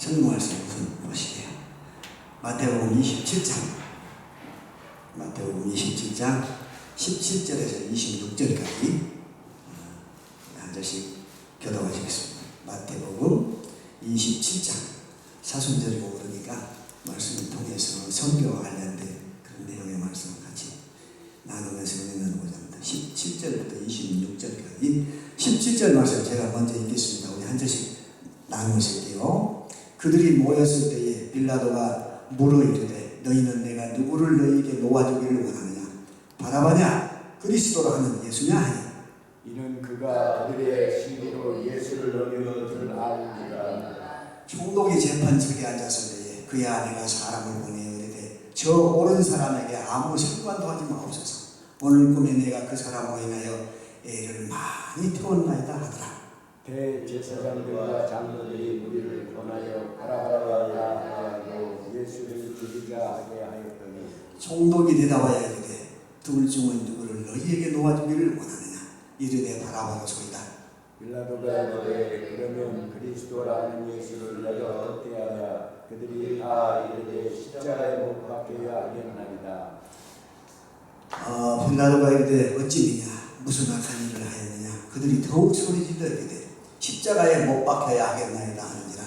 성경 말씀 보시게요. 마태복음 27장, 마태복음 27장 17절에서 26절까지 한 절씩 교독하시겠습니다. 마태복음 27장 사순절이고 그러니까 말씀을 통해서 성경과 관련된 그런 내용의 말씀을 같이 나누면서 은혜 나누고자 합니다. 17절부터 26절까지 17절 말씀 제가 먼저 읽겠습니다. 우리 한 절씩 나누실게요. 그들이 모였을 때에 빌라도가 물어 이르되 너희는 내가 누구를 너희에게 놓아주기를 원하느냐? 바라바냐? 그리스도라 하는 예수냐 하니 이는 그가 그들의 시기로 예수를 넘기는 줄 아니라. 총독이 재판석에 앉았을 때에 그야 내가 사람을 보내어 이르되 저 옳은 사람에게 아무 상관도 하지 마옵소서. 오늘 꿈에 내가 그 사람으로 인하여 애를 많이 태웠나이다 하더라. 대제사장들과 장로들이 우리를 권하여 바라바라 하고 예수를 죽이자 하게 하였더니 총독이 대답하여 이르되 둘 중은 누구를 너희에게 놓아주기를 원하느냐? 이르되 바라바로소이다. 빌라도가 이르되 그러면 그리스도라는 예수를 너희가 어떻게 하냐? 그들이 다 이르되 십자가에 못 박혀야 하겠나이다. 빌라도가 이르되 어찌니냐? 무슨 악한 일을 하였느냐? 그들이 더욱 소리질러 이르되 십자가에 못 박혀야 하겠나이다 하는지라.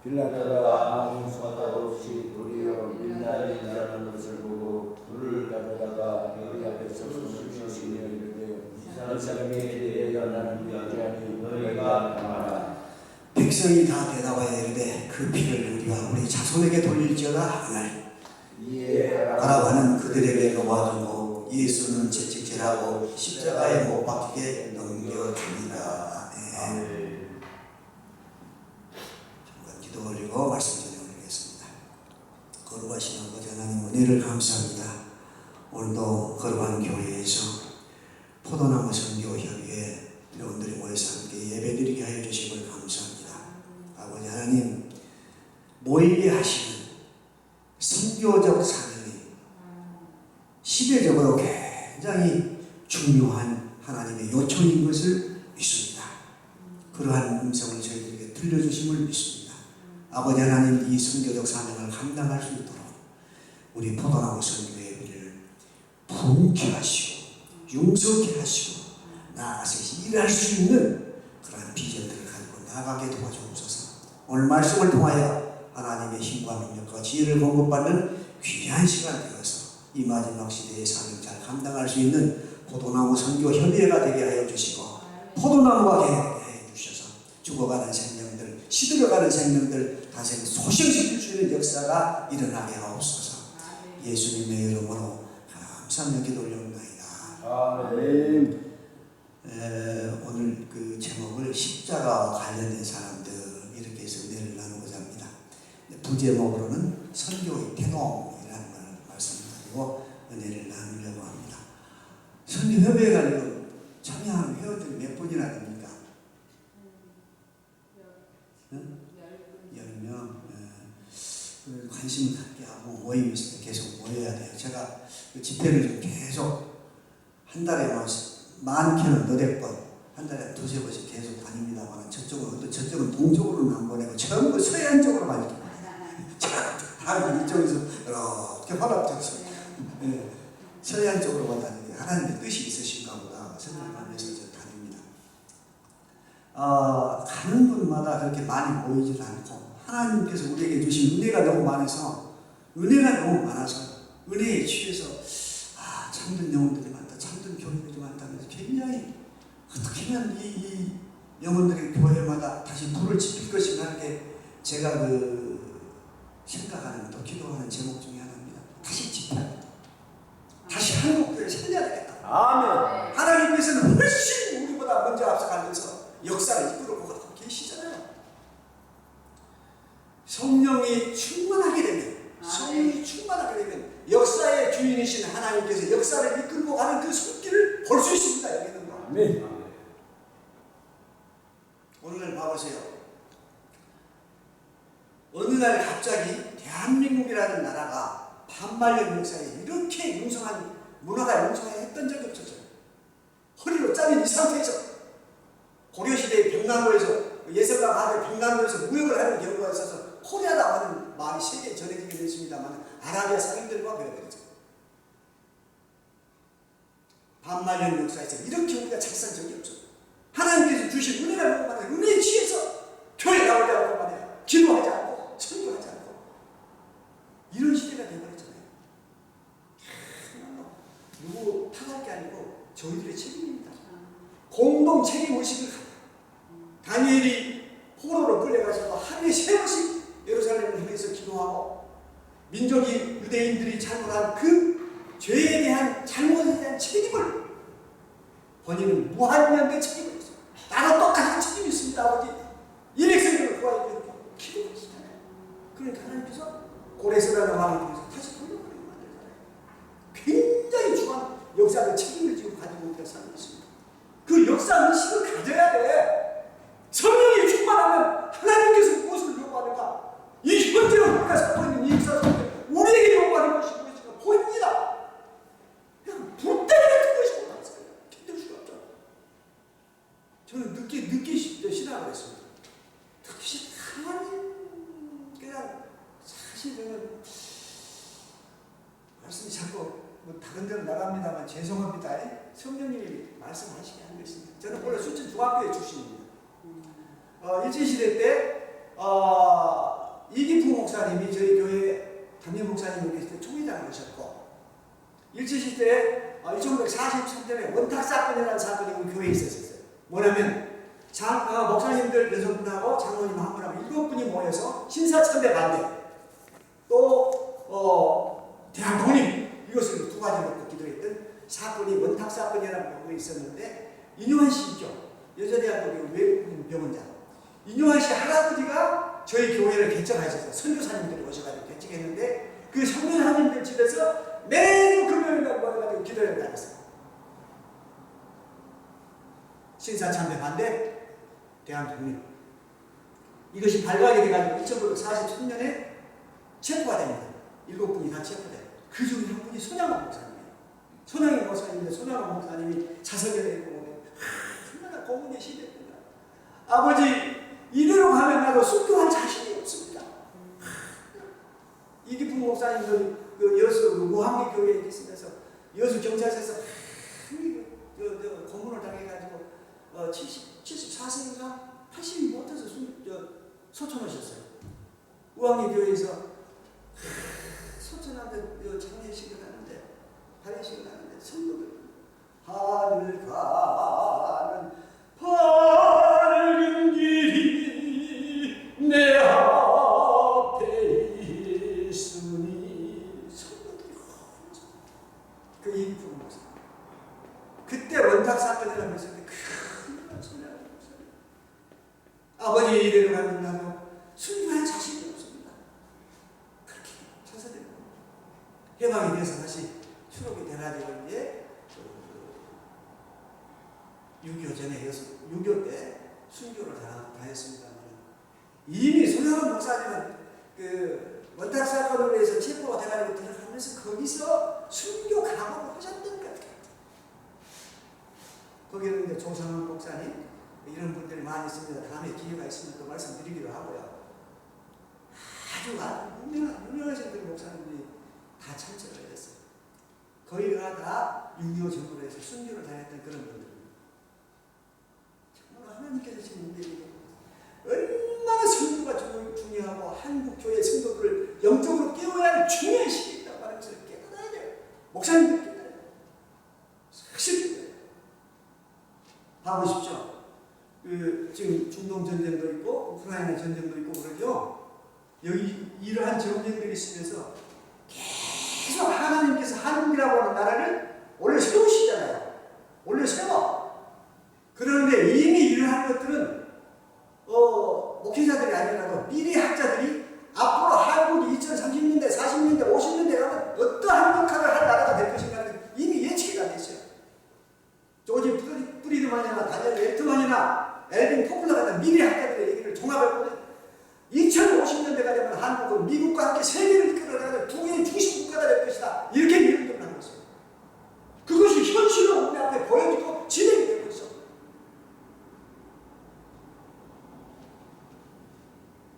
빌라도가 아무 수도 없이 도리어 민날이라는 것을 보고 불을 가져다가 그의 앞에서 숨을 쉬시며 이르되 이 사람이 대하여 나는 위하니 너희가 당하라. 백성이 다 대답하여 이르되 그 피를 우리와 우리 자손에게 돌릴지어다 하늘. 이에 바라바는 그들에게 놓아주고 예수는 채찍질하고 십자가에 못 박히게 넘겨주니라. 잠깐 기도 올리고 말씀 전해드리겠습니다. 거룩하신 아버지 하나님 은혜를 감사합니다. 오늘도 거룩한 교회에서 포도나무 선교협의회 여러분들이 모여서 함께 예배드리게 하여 주심을 감사합니다. 아버지 하나님 모이게 하시는 선교적 사명이 시대적으로 굉장히 중요한 하나님의 요청인 것을 믿습니다. 그러한 음성을 저희들에게 들려주심을 믿습니다. 아버지 하나님 이 선교적 사명을 감당할 수 있도록 우리 포도나무 선교회를 부흥케 하시고 용서케 하시고 나아가서 일할 수 있는 그러한 비전들을 가지고 나아가게 도와주옵소서. 오늘 말씀을 통하여 하나님의 힘과 능력과 지혜를 공급받는 귀한 시간 되어서 이 마지막 시대의 사명 잘 감당할 수 있는 포도나무 선교 협의회가 되게 하여 주시고 포도나무가 되게 하여 주셔서 죽어가는 생명들, 시들어가는 생명들 다시 소생시킬 수 있는 역사가 일어나게 하옵소서. 예수님의 이름으로 감사하며 기도 올려옵나이다. 아멘. 오늘 그 제목을 십자가와 관련된 사람들 이렇게 해서 은혜를 나누고자 합니다. 부제목으로는 선교의 태동이라는 걸 말씀드리고 은혜를 나누려고 합니다. 선교협의회가 지금 참여하는 회원들이 몇 분이나 됩니까? 10명. 관심을 갖게 하고 모임이 있을 때 계속 모여야 돼요. 제가 그 집회를 좀 계속 한 달에 많게는 너댓 번, 한 달에 두세 번씩 계속 다닙니다만 저쪽은 동쪽으로는 안 보내고 전부 서해안 쪽으로만 이렇게 다 이쪽에서 이렇게 화답적서 서해안 쪽으로만 다니는데 하나님의 뜻이 있으신가 보다 생각하면서 다닙니다. 가는 분마다 그렇게 많이 모이질 않고 하나님께서 우리에게 주신 은혜가 너무 많아서 은혜에 취해서 참된 영혼들이 많다, 참된 교회들이 많다면서 굉장히 어떻게 하면 이 영혼들의 교회마다 다시 불을 지필 것인가 하게 제가 생각하는 또 기도하는 제목 중에 하나입니다. 다시 지펴야 돼. 다시 한국교회를 살려야 되겠다. 아멘. 하나님께서는 훨씬 우리보다 먼저 앞서가면서 역사를 이끌어 가고 계시잖아요. 성령이 충만하게 되면 역사의 주인이신 하나님께서 역사를 이끌고 가는 그 손길을 볼 수 있습니다. 여기는 거. 아멘. 오늘 봐보세요. 어느 날 갑자기 대한민국이라는 나라가 반말년 역사에 이렇게 융성한 문화가 융성했던 적이 없었어요. 허리로 잘린 이 상태에서 고려시대의 병나무에서 예술가 가게 병나무에서 무역을 하는 경우가 있어서 코리아라고 하는 말이 세계에 전해지게 됐습니다만 아라비아 상인들과 배워버리죠. 반말년 역사에서 이렇게 우리가 잘 산 적이 없어. 하나님께서 주신 은혜가 너무 많아요. 은혜에 취해서 교회 나오지 않고 말이야. 기도하지 않고 설교하지 않고 이런 시대가 되어버렸잖아요. 누구 탓할 게 아니고 저희들의 책임입니다. 공동 책임의식을 가져요. 다니엘이 포로로 끌려가서 하루에 3번씩 예루살렘을 향해서 기도하고 민족이 유대인들이 잘못한 그 죄에 대한 잘못에 대한 책임을 본인은 무한량의 책임을 있어요. 나도 똑같은 책임이 있습니다. 아버지 이 백성들을 구하여 주십시오. 기도하시잖아요. 그러니까 하나님께서 고레스라는 왕을 통해서 다시 돌려보내고 만들잖아요. 굉장히 중요한 역사적 책임을 지금 가지고 우리가 살고 있습니다. 그 역사 의식을 가져야 돼. 성령이 충만하면 하나님께서 무엇을 요구하는가? 이 현재로 우리가 살고 있는 이 역사 속에 우리에게 요구하는 것이 무엇인가 보입니다. 그냥 불때리 같은 것이 올라왔어요. 견딜 수가 없죠. 저는 늦게 신앙을 했습니다. 특히 하나님 그냥 사실 저는 말씀이 자꾸 뭐 다른 데로 나갑니다만 죄송합니다. 성령님이 말씀하시게 한 것입니다. 저는 원래 순천 중학교의 출신입니다. 일제시대 때 이기풍 목사님이 저희 교회 담임 목사님이 계실 때 총회장을 하셨고 일제시대 때 1943년에 원탁사건이라는 사건이 우리 교회에 있었어요. 뭐냐면 목사님들 6분하고 장로님 1분하고 7분이 모여서 신사참배 반대 또 대한 독립 이것을 두 가지 놓고 기도했던 사건이 원탁사건이라는 게 있었는데 인요한 씨 있죠. 여자대학교 외국병원장 인요한 씨 할아버지가 저희 교회를 개척하셔서 선교사님들이 오셔가지고 개척했는데 그 선교사님들 집에서 매주 금요일날 모여가지고 기도를 나눴어요. 신사참배 반대, 대한독립. 이것이 발각이 돼가지고 1943년에 체포가 됩니다. 7분이 다 체포돼요. 그 중에 한 분이 손양원 목사님이에요. 손양원 목사님인데 손양원 목사님이 자석에 있고 얼마나 고문의 시대입니다. 아버지 이대로 가면 나도 순교할 자신이 없습니다. 이기풍 목사님도 그 여수 무한계 교회에 계시면서 여수 경찰서에서 고문을 당해가지고 74세인가 80이 못해서 소천하셨어요. 우왕리 교회에서 소천한테 장례식을 하는데 발례식을 하는데 성도들 하늘 가는 밝은 길이 내 앞에 있으니 성도들이 그 이기풍 목사 그때 원탁 사건이라고 했을 때 큰 소리를 아버지 이대로 가면 나도 순교할 자신이 없습니다. 그렇게 천사들 해방이 돼서 다시 추록이 돼가지고 이제 6.25 전에 6.25 때 순교를 다 했습니다만 이미 손양원 목사님은 그 원탁 사건으로 해서 체포가 돼가지고 들어가면서 거기서 순교 각오를 하셨던 것 같아요. 거기는 이제 조상원 목사님 이런 분들이 많이 있습니다. 다음에 기회가 있으면 또 말씀드리기로 하고요. 아주 유명하신 그 목사님들이 다 참석을 했어요. 거기가 다 6.25 전후로 해서 순교를 당했던 그런 분들입니다. 정말 하나님께서 지금 우리에게 얼마나 성도가 중요하고 한국교회 성도들을 영적으로 깨워야 할 중요한 시기에 있다고 하는 것을 깨달아야 돼요. 목사님들 깨달아야 돼요. 사실 봐보십시오. 지금 중동 전쟁도 있고 우크라이나 전쟁도 있고 그러죠. 여기 이러한 전쟁들이 있으면서 계속 하나님께서 한국이라고 하는 나라를 원래 세우시잖아요. 원래 세워. 그런데 이미 이러한 것들은 목회자들이 아니라도 미래학자들이 앞으로 한국이 2030년대, 40년대, 50년대 가면 어떠한 역할을 할 나라가 될 것인가는 이미 예측이 다 됐어요. 조지 프리드만이나 다니엘 웰트만이나 엘빈 토플러 같은 미래학자들의 얘기를 종합해보면 2050년대가 되면 한국은 미국과 함께 세계를 이끌어가는 두 개의 중심 국가가 될 것이다. 이렇게 예언을 하고 있어요. 그것이 현실로 우리 앞에 보여지고 진행이 되고 있어.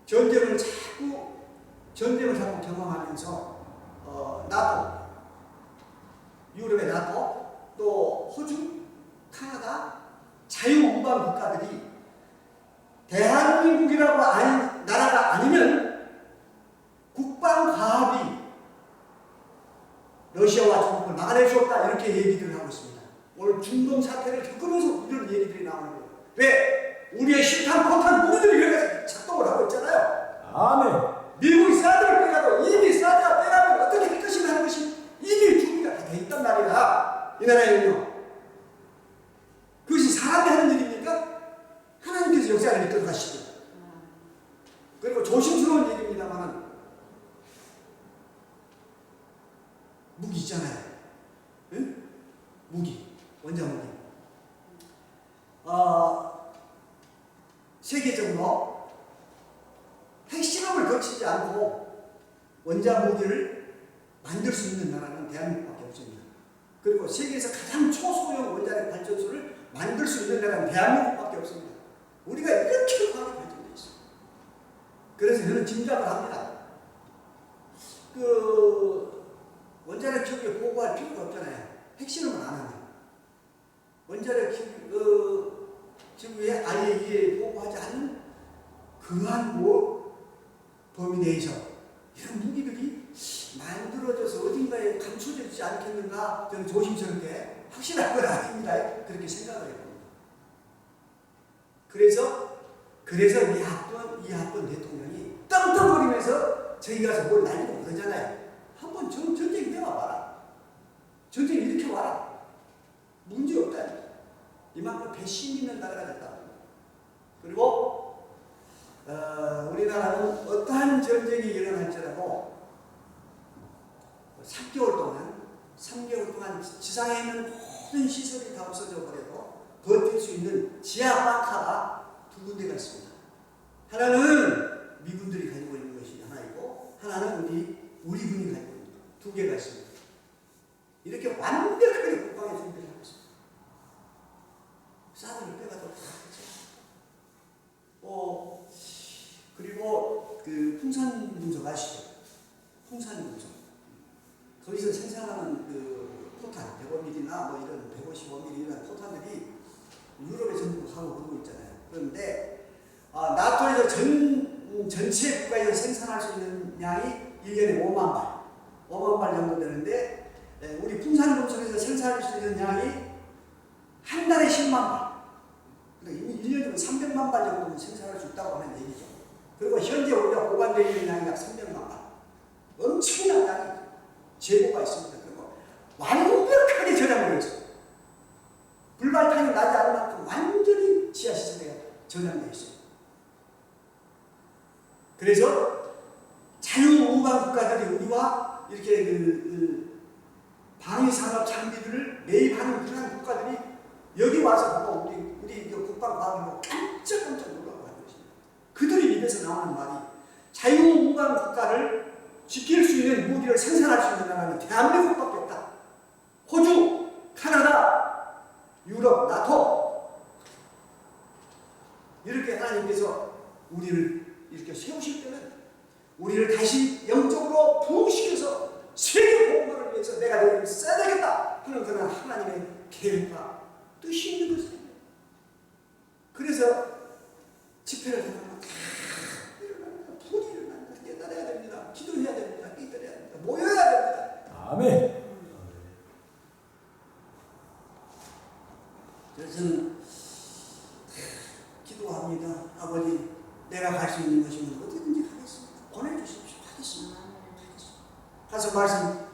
전쟁을 자꾸 전쟁을 자꾸 경험하면서 나토, 유럽의 나토, 또 호주, 카나다, 자유우방 국가들이 대한민국이라고 아닌 나라가 아니면 국방과학이 러시아와 중국을 막아낼 수 없다, 이렇게 얘기들을 하고 있습니다. 오늘 중동 사태를 겪으면서 이런 얘기들이 나오는 거예요. 왜? 우리의 실탄, 포탄, 무기들이 이렇게 작동을 하고 있잖아요. 아멘. 미국이 사드를 빼가도 이미 사드가 빼가면 어떻게 할 것인가 하는 것이 이미 준비가 다 돼 있단 말이야. 이 나라에는요. 그것이 사람이 하는 일입니까? 하나님께서 역사를 이끌어 가시죠. 그리고 조심스러운 얘기입니다만 무기 있잖아요. 응? 무기, 원자 무기. 세계적으로 핵실험을 거치지 않고 원자 무기를 만들 수 있는 나라는 대한민국밖에 없습니다. 그리고 세계에서 가장 초소형 원자력 발전소를 만들 수 있는 나라는 대한민국밖에 없습니다. 우리가 이렇게 과학이 발전되어 있어요. 그래서 저는 짐작을 합니다. 원자력 기업에 보고할 필요가 없잖아요. 핵실험을 안 하면. 원자력 기업에 IAEA에 보고하지 않는 그러한 범위 내에서 이런 무기들이 만들어져서 어딘가에 감춰져 있지 않겠는가, 저는 조심스럽게, 확실한 건 아닙니다, 그렇게 생각을 해봅니다. 그래서 이학번 대통령이 떵떵거리면서 저희 가서 뭘 날리고 그러잖아요. 한번 전쟁이 되어봐라. 전쟁이 이렇게 와라. 문제 없다. 이만큼 배심 있는 나라가 됐다. 그리고 우리나라는 어떠한 전쟁이 일어날지라도 3개월 동안 지상에 있는 모든 시설이 다 없어져 버려도 버틸 수 있는 지하 벙커가 두 군데가 있습니다. 하나는 미군들이 가지고 있는 것이 하나이고, 하나는 우리 군이 가지고 있는 것, 두 개가 있습니다. 이렇게 완벽하게 국방의 준비를 하고 있습니다. 사드를 빼가도 다 하죠. 그리고 그 풍산 분석 아시죠? 풍산 분석. 거기서 생산하는 그 포탄, 105mm나 뭐 이런 155mm 이런 포탄들이 유럽에 전부 하고 그러고 있잖아요. 그런데 나토에서 전체 국가에서 생산할 수 있는 양이 1년에 5만 발 정도 되는데, 우리 풍산 분석에서 생산할 수 있는 양이 한 달에 10만 발. 그러니까 이미 1년이면 300만 발 정도는 생산할 수 있다고 하는 얘기죠. 그리고 현재 우리가 보관되어 있는 양이 약 300만 발. 엄청난 양이 재고가 있습니다. 그리고 완벽하게 저장되어 있어요. 불발탄이 나지 않을 만큼 완전히 지하시설에 저장되어 있어요. 그래서 자유우방 국가들이 우리와 이렇게 방위산업 장비들을 매입하는 그런 국가들이 여기 와서 보고 우리 국방과학으로 깜짝깜짝 놀라고 하는 것입니다. 그들의 입에서 나오는 말이, 자유우방 국가를 지킬 수 있는 무기를 생산할 수 있는 나라는 대한민국밖에 없다. 호주, 카나다, 유럽, 나토, 이렇게 하나님께서 우리를 이렇게 세우실 때는 우리를 다시 영적으로 부흥시켜서 세계 복음을 위해서 내가 너희를 써야 되겠다 하는 그런 하나님의 계획과 뜻이 있는 것입니다. 그래서 집회를 하면 일어납니다. 불이 일어납니다. 깨달아야 됩니다. 기도해야 됩니다. 깨달아야 됩니다. 모여야 됩니다. 아멘. 그래서 저는 기도합니다. 아버지, 내가 갈 수 있는 것이면 어디든지 가겠습니다. 보내주십시오. 하겠습니다. 가서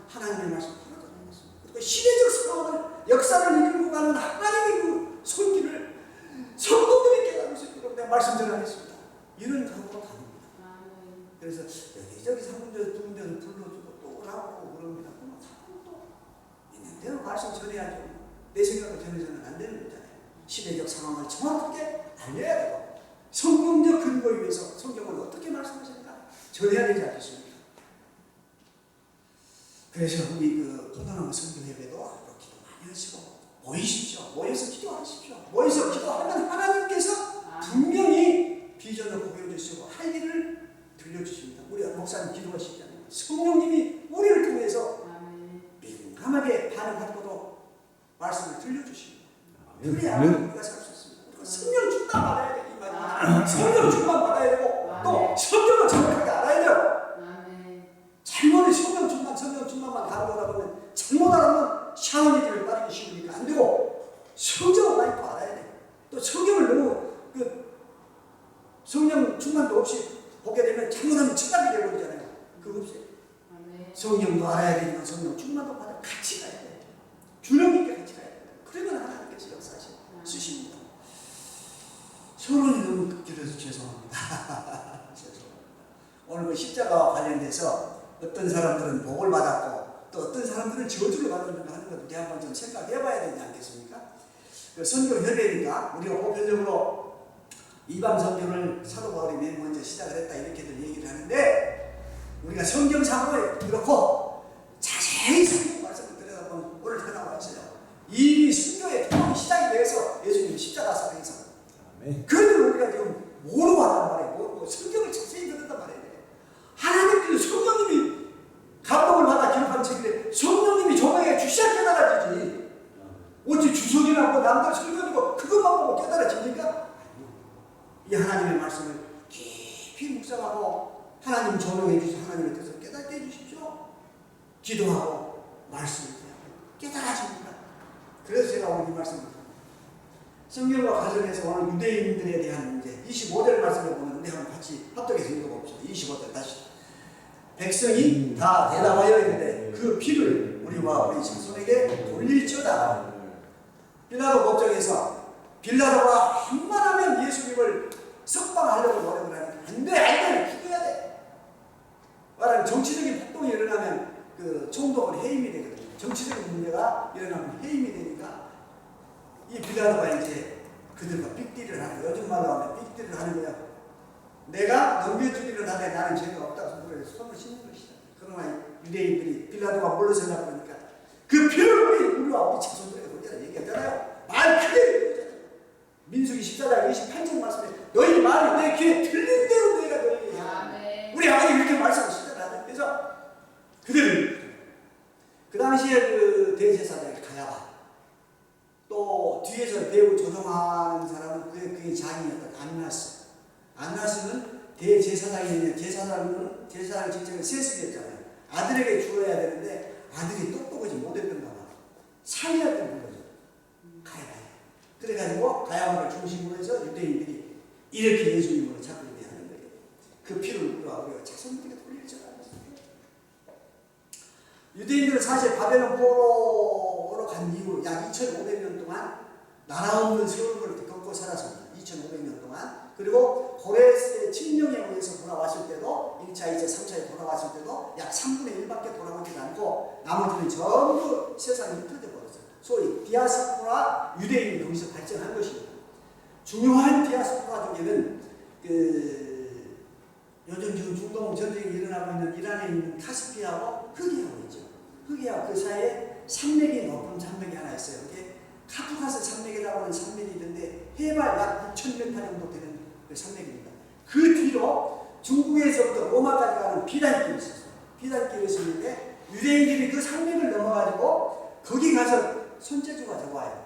하나님의 말씀 풀어드리겠습니다. 그리고 시대적 상황을, 역사를 이끌고 가는 하나님의 그 손길을 성도들이 깨달을 수 있도록 내가 말씀 전하겠습니다. 이런 각오로 갑니다. 그래서 여기저기서 한 군데 두 군데를 불러주고 또 오라고 그럽니다. 그러면 또 있는데요, 말씀 전해야죠. 내 생각을 전해서는 안 되는 거잖아요. 시대적 상황을 정확하게 알려야 되고, 성경적 근거에 의해서 성경을 어떻게 말씀하시는가 전해야 되지 않겠습니까? 그래서 우리 포도나무 성경 예배도 앞으로 기도 많이 하시고, 모이십시오. 모여서 기도하십시오. 모여서 기도하면 하나님께서 분명히 비전을 보여주시고 할 일을 들려주십니다. 우리 목사님 기도가 또 성경을 정확하게 알아야 돼요. 아멘. 잘못이 성령 충만만 가는 거다 보면 잘못 알아면 샤워니 길을 빠르기 쉬우니까 안 되고 성경을 많이 또 알아야 돼. 또 성경을 너무 성령 충만도 없이 보게 되면 잘못하면 착각이 되버리잖아요. 그거 없어요. 아멘. 성령도 알아야 되지만 성령 충만도 받아 같이 가야 돼. 균형 있게 같이 가야 돼. 그러면 하나님께서 역사하시 쓰십니다. 서론이 너무 길어서 죄송합니다. 죄송합니다. 오늘 그 십자가와 관련돼서 어떤 사람들은 복을 받았고 또 어떤 사람들은 저주를 받았는가 하는 것도 한번 좀 생각해 봐야 되지 않겠습니까? 그 선교 협회니까 우리가 보편적으로 이방 선교를 사도 바울이 맨 먼저 시작을 했다 이렇게들 얘기를 하는데 우리가 성경상으로 그렇고 자세히 성경 말씀을 들여다보면 오늘 더 나와 있어요. 이 선교의 처음 시작이 돼서 예수님 십자가 사랑에서 그걸 우리가 지금 모르고 한단 말이에요. 성경을 자세히 들었단 말이에요. 하나님께서 성령님이 감동을 받아 기록한 책인데 성령님이 저에게 주시야 깨달아지지. 어찌 주석이나 뭐 남들 설교하고 그것만 보고 깨달아집니까? 이 하나님의 말씀을 깊이 묵상하고 하나님 조명해 주셔서 하나님의 뜻을 깨닫게 해주십시오. 기도하고 말씀을 깨달아집니다. 그래서 제가 오늘 이 말씀을 성경과 관련해서 오늘 유대인들에 대한 문제 25절 말씀을 보는데 한번 같이 합독해서 읽어봅시다. 25절 다시 백성이 다 대답하여 이르되 그 피를 우리와 우리 자손에게 돌릴지어다. 빌라도 법정에서 빌라도가 한만하면 예수님을 석방하려고 노력을 하니까 안돼 죽여야 돼. 말하면 정치적인 폭동이 일어나면 그 총독은 해임이 되거든요. 정치적인 문제가 일어나면 해임이 되니까 이 빌라도가 이제 그들과 빅딜을 하는 거예요. 요즘 말로 하면 빅딜을 하는 거예요. 내가 넘겨주기를 하되 나는 죄가 없다고 손을 씻는 것이다. 그러나 유대인들이 빌라도가 물러서려고 그러니까 그 피를 우리와 우리 자손들에게 돌리라 얘기하잖아요. 말 크게 얘기하잖아요. 민수기 14장 28절 말씀에 너희 말이 내 귀에 들린 대로 너희가 너희에게 해야 우리 아버지 이렇게 말씀하시잖아요. 그래서 그들은 그 당시에 그 대제사장이 가야바 또 뒤에서 배우 조종하는 사람은 그의 장인이었던 안나스. 안나스는 대제사장이냐 제사장은 제사장 직책은 세습이었잖아요. 아들에게 주어야 되는데 아들이 똑똑하지 못했던가 봐. 사이였던 거죠. 가야바. 그래가지고 가야바를 중심으로 해서 유대인들이 이렇게 예수님으로 잡으려 하는 거예요. 그 피를 우리가 자손들에게 돌릴 줄 알았습니다. 유대인들은 사실 바벨론 포로로 간 이후 약 2500년 동안 나라 없는 세월을 겪고 살았습니다. 2500년 동안. 그리고 고레스의 칙령에 의해서 돌아왔을 때도 1차, 2차, 3차에 돌아왔을 때도 약 3분의 1밖에 돌아오지 않고 나머지는 전부 세상에 흩어져 버렸어요. 소위 디아스포라 유대인이 거기서 발전한 것입니다. 중요한 디아스포라 중에는 요즘 지금 중동 전쟁이 일어나고 있는 이란에 있는 카스피하고 흑이하고 있죠. 흑이하고 그 사이에 산맥이 높은 산맥이 하나 있어요. 이게 카프카스 산맥이라고 하는 산맥이 있는데 해발 약 6,000m 정도 되는 그 산맥입니다. 그 뒤로 중국에서부터 로마까지 가는 비단길이 있었어요. 비단길이 있었는데 유대인들이 그 산맥을 넘어가지고 거기 가서 손재주가 좋아요.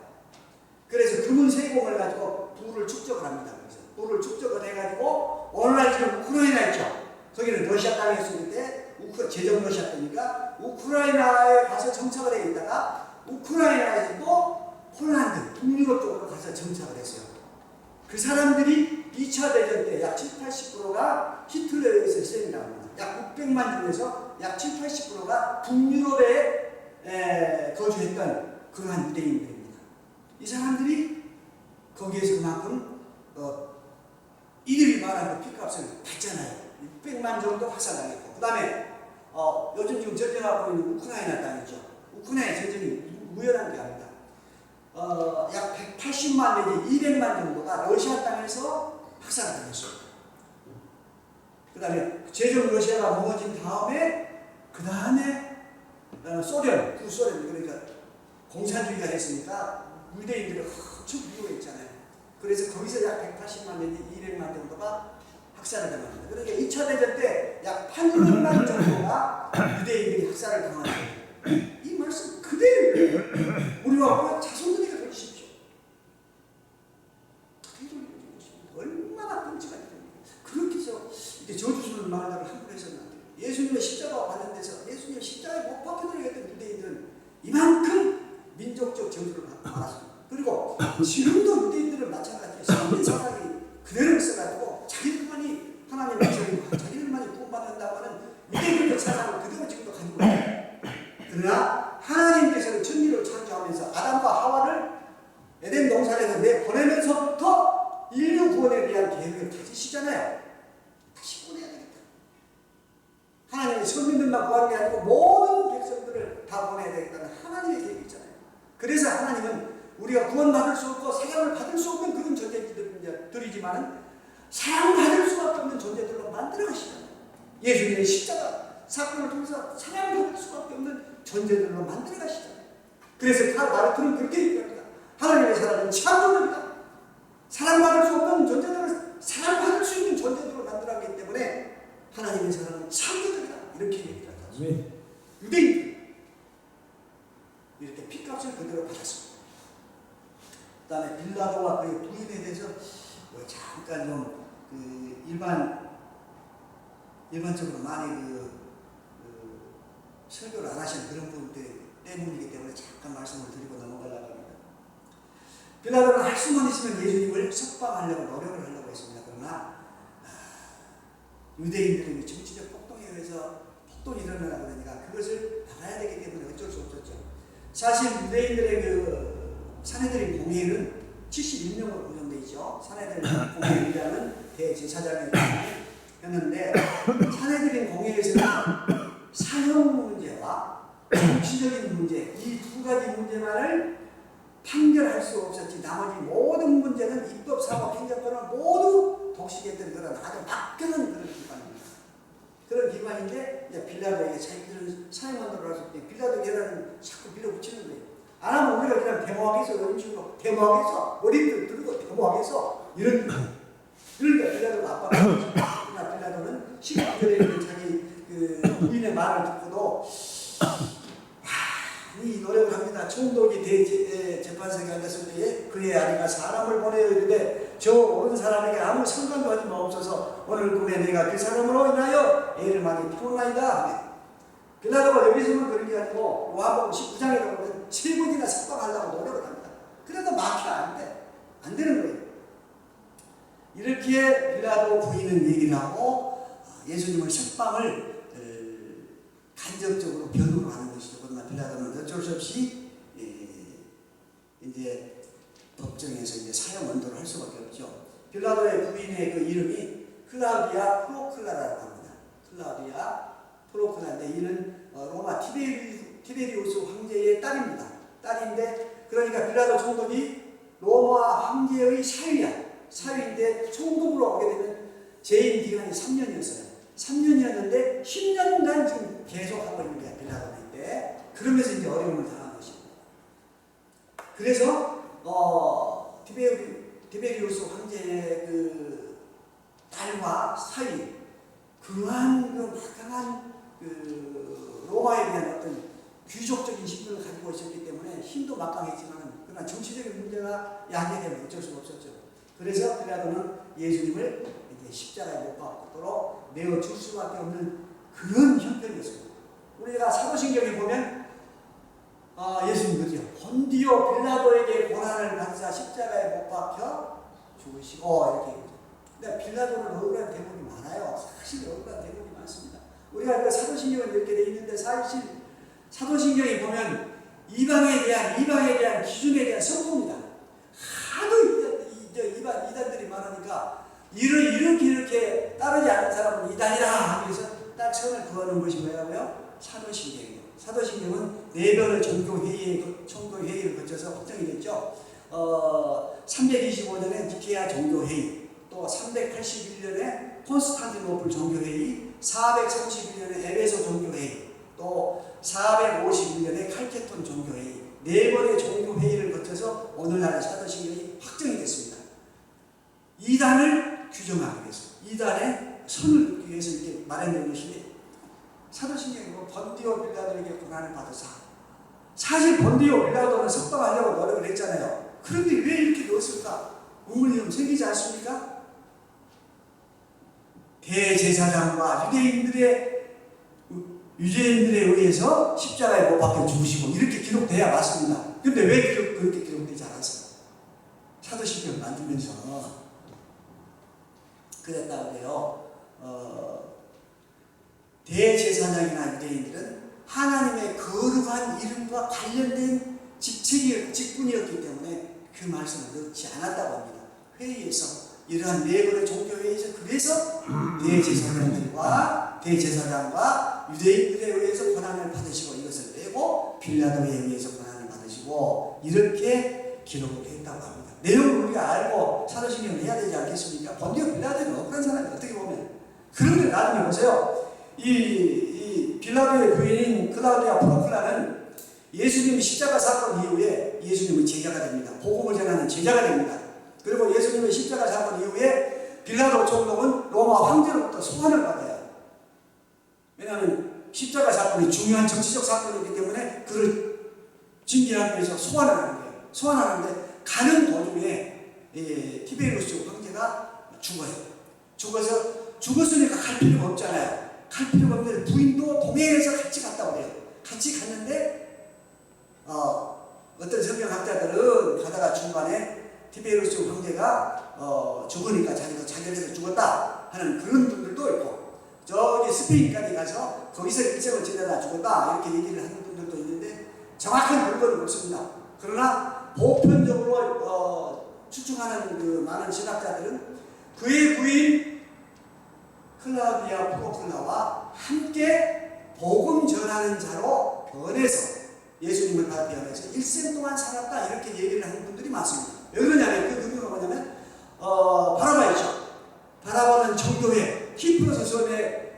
그래서 금은 세공을 가지고 불을 축적을 합니다. 그래서 불을 축적을 해가지고 오늘날 지금 우크라이나 있죠. 거기는 러시아 땅에 있을 때 제정 러시아 때니까 우크라이나에 가서 정착을 해 있다가 우크라이나에서 또 폴란드, 북유럽 쪽으로 가서 정착을 했어요. 그 사람들이 2차 대전 때 약 70, 80%가 히틀러에 의해서 희생이라고 합니다. 약 600만 중에서 약 70, 80%가 북유럽에 거주했던 그러한 유대인들입니다. 이 사람들이 거기에서 그만큼 이들이 말한 그 피값을 받잖아요. 600만 정도 확산당했고 그 다음에 요즘 지금 전쟁하고 있는 우크라이나 땅이죠. 우크라이나 전쟁이 무혈한 게 아닙니다. 약 180만 내지 200만 정도가 러시아 땅에서 학살을 당했어요. 그 다음에 제정 러시아가 무너진 다음에 그 다음에 소련, 구소련 그러니까 공산주의가 됐으니까 유대인들이 엄청 미워했잖아요. 그래서 거기서 약 180만 내지 200만 정도가 학살을 당합니다. 그러니까 2차 대전 때 약 800만 정도가 유대인들이 학살을 당한 거예요. 이 말씀 그대로 우리와 자손들에게 돌리십시오. 그대로 돌리십시오. 얼마나 끔찍한 일입니까? 그렇게 해서 이렇게 저주스러운 말들을 함부로 해서는 안 돼요. 예수님의 십자가 관련돼서 예수님의 십자가에 못 박혀들어갔던 유대인들은 이만큼 민족적 저주를 받았습니다. 그리고 지금도 유대인들은 마찬가지예요. 성경 사상이 그대로 있어가지고 자기들만이 하나님의 자유와 자기들만이 구원받는다고 하는 유대인적 사상을 그대로 지금도 가지고 있어요. 그러나 하나님께서는 천지를 창조하면서 아담과 하와를 에덴 동산에서 내보내면서부터 인류 구원에 대한 계획을 가지시잖아요. 다시 보내야 되겠다. 하나님의 선민들만 구하는 게 아니고 모든 백성들을 다 보내야 되겠다는 하나님의 계획이 있잖아요. 그래서 하나님은 우리가 구원받을 수 없고 사랑을 받을 수 없는 그런 존재들이지만 사랑받을 수밖에 없는 존재들로 만들어 가시잖아요. 예수님의 십자가 사건을 통해서 사랑받을 수밖에 없는 존재들로 만들어 가시잖아요. 그래서 마르트는 그렇게 얘기합니다. 하나님의 사랑은 창조입니다. 사랑받을 수 없는 존재들을 사랑받을 수 있는 존재들로 만들어가기 때문에 하나님의 사랑은 창조적이다. 이렇게 얘기합니다. 유대인들 이렇게 핏값을 그대로 받았습니다. 그 다음에 빌라도와 그의 부인에 대해서 잠깐 좀 일반적으로 많이 설교를 안 하시는 그런 분들 때문이기 때문에 잠깐 말씀을 드리고 넘어가려고 합니다. 빌라도는 할 수만 있으면 예수님을 석방하려고 노력을 하려고 했습니다. 그러나 유대인들의 정치적 폭동에 의해서 폭동이 일어나고 그러니까 그것을 막아야 되기 때문에 어쩔 수 없었죠. 사실 유대인들의 산헤드린 공회는 71명으로 구성되어 있죠. 산헤드린 공회의장은 대제사장이었는데 산헤드린 공회에서는 사형 문제와 정치적인 문제 이 두 가지 문제만을 판결할 수 없었지 나머지 모든 문제는 입법, 사법, 행정권은 모두 독식했던 그런 아주 막강한 그런 기관입니다. 그런 기관인데 이제 빌라도에게 자기들은 사형한다고 했을 때 빌라도 계란은 자꾸 밀어붙이는 거예요. 안 하면 우리가 그냥 데모하겠어 이런 식으로 데모하겠어 머리를 들고 데모하겠어 이런 그러니까 빌라도가 압박을 그러나 빌라도는 19절에 자기 부인의 말을 듣고도 이 노력을 합니다. 총독이 재판석에 앉았을 때에 그의 아내가 사람을 보내어 이르되 저 온 사람에게 아무 상관도 하지 마옵소서 오늘 꿈에 내가 그 사람으로 인하여 애를 많이 피우나이다. 빌라도가 여기서는 그런 게 아니고 요한복음 19장에 보면 7분이나 석방하려고 노력을 합니다. 그래도 막혀 안 되는 거예요. 이렇게 빌라도 부인은 얘기를 하고 예수님을 석방을 간접적으로 변호를 하는 것이죠. 그러나 빌라도는 어쩔 수 없이 이제 법정에서 이제 사형 언도를 할 수밖에 없죠. 빌라도의 부인의 그 이름이 클라우디아 프로클라라고 합니다. 클라우디아 프로클라인데 이는 로마 티베리우스 황제의 딸입니다. 딸인데 그러니까 빌라도 총독이 로마 황제의 사위인데 총독으로 오게 되면 재임 기간이 3년이었어요. 3년이었는데 10년간 지금 계속하고 있는 게 빌라도인데 그러면서 이제 어려움을 당한 것입니다. 그래서 티베리우스 황제의 그 딸과 사위 그러한 그 막강한 그 로마에 대한 어떤 귀족적인 신분을 가지고 있었기 때문에 힘도 막강했지만 그러나 정치적인 문제가 야기되면 어쩔 수가 없었죠. 그래서 빌라도는 예수님을 이제 십자가에 못 박도록 내어 줄 수밖에 없는 그런 형편이었습니다. 우리가 사도신경에 보면 예수님 그죠? 본디오 빌라도에게 고난을 받으사 십자가에 못 박혀 죽으시고 이렇게 얘기죠. 근데 빌라도는 억울한 대목이 많아요. 사실 억울한 대목이 많습니다. 우리가 그 사도신경은 이렇게 돼 있는데 사실 사도신경에 보면 이방에 대한 기준에 대한 선포입니다. 하도 이단들이 많으니까 이렇게 따르지 않는 사람은 이단이라 하면서 딱 선을 그어놓은 것이 뭐냐고요? 사도신경이에요. 사도신경은 4번의 종교회의를 거쳐서 확정이 됐죠. 325년에 니케아 종교회의, 또 381년에 콘스탄티노플 종교회의, 431년에 에베소 종교회의, 또 451년에 칼케톤 종교회의 4번의 종교회의를 거쳐서 오늘날의 사도신경이 확정이 됐습니다. 이단을 규정하기 위해서, 이단의 선을 긋기 위해서 이렇게 마련된 것이 사도신경이고 본디오 빌라도에게 고난을 받으사. 사실 본디오 빌라도는 석방하려고 노력을 했잖아요. 그런데 왜 이렇게 넣었을까? 의문이 좀 생기지 않습니까? 대제사장과 유대인들에 의해서 십자가에 못 박혀 죽으시고 이렇게 기록돼야 맞습니다. 근데 왜 그렇게 기록되지 않았어요? 사도신경 만들면서 그랬다고 해요. 대제사장이나 유대인들은 하나님의 거룩한 이름과 관련된 직분이었기 때문에 그 말씀을 넣지 않았다고 합니다. 회의에서 이러한 네 번의 종교회의에서 그래서 대제사장과 유대인들에 의해서 권한을 받으시고 이것을 내고 빌라도에 의해서 권한을 받으시고 이렇게 기록을 했다고 합니다. 내용을 우리가 알고 사도신경을 해야 되지 않겠습니까? 본디오 빌라도는 억울한 사람이 어떻게 보면. 그런데 나중에 보세요. 이 빌라도의 부인인 클라우디아 프로클라는 예수님이 십자가 사건 이후에 예수님의 제자가 됩니다. 복음을 전하는 제자가 됩니다. 그리고 예수님의 십자가 사건 이후에 빌라도 총독은 로마 황제로부터 소환을 받아요. 왜냐하면 십자가 사건이 중요한 정치적 사건이기 때문에 그를 징계하기 위해서 소환을 하는 거예요. 소환하는데 가는 도중에 티베리우스 황제가 죽었으니까 갈 필요가 없잖아요. 갈 필요가 없는데 부인도 동행해서 같이 갔다고 해요. 같이 갔는데 어떤 성경학자들은 가다가 중간에 티베리우스 황제가 죽으니까 자기도 자결해서 죽었다 하는 그런 분들도 있고, 저기 스페인까지 가서 거기서 일생을 지내다 죽었다 이렇게 얘기를 하는 분들도 있는데 정확한 근거는 없습니다. 그러나 보편적으로 추측하는 그 많은 신학자들은 그의 부인 클라우디아 프로클라와 함께 복음 전하는 자로 변해서 예수님을 발표하면서 일생 동안 살았다 이렇게 얘기를 하는 분들이 많습니다. 왜 그러냐면 그 누구가 뭐냐면 바라바이죠. 바라바는 정교회, 키프로서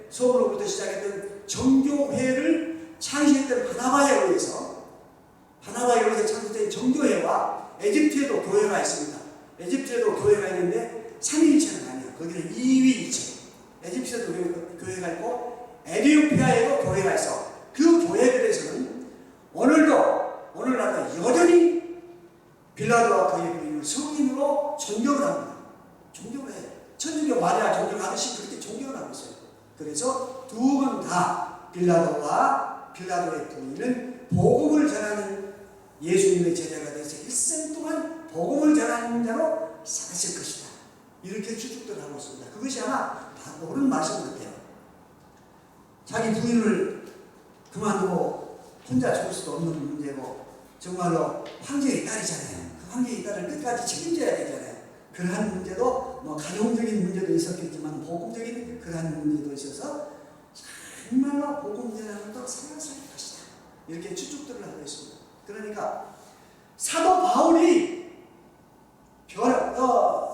수업으로부터 시작했던 정교회를 창시했던 바나바에 의해서 창시된 정교회와 에집트에도 교회가 있습니다. 에집트에도 교회가 있는데 3위일체는 아니에요. 거기는 2위일체. 에집트에도 교회가 있고 에티오피아에도 교회가 있어. 그 교회들에서는 오늘날도 여전히 빌라도와 그의 부인을 성인으로 존경을 합니다. 존경을 해요. 천주교 마리아 존경하듯이 그렇게 존경을 하고 있어요. 그래서 두 분 다 빌라도와 빌라도의 부인은 복음을 전하는 예수님의 제자가 돼서 일생 동안 복음을 전하는 자로 살았을 것이다. 이렇게 추측들 하고 있습니다. 그것이 아마 다 옳은 말씀 같아요. 자기 부인을 그만두고 혼자 죽을 수도 없는 문제고, 정말로 황제의 딸이잖아요. 그 황제의 딸을 끝까지 책임져야 되잖아요. 그러한 문제도 가정적인 문제도 있었겠지만 복음적인 그러한 문제도 있어서 정말로 복음 전하는 도 살았을 것이다. 이렇게 추측들을 하고 있습니다. 그러니까 사도 바울이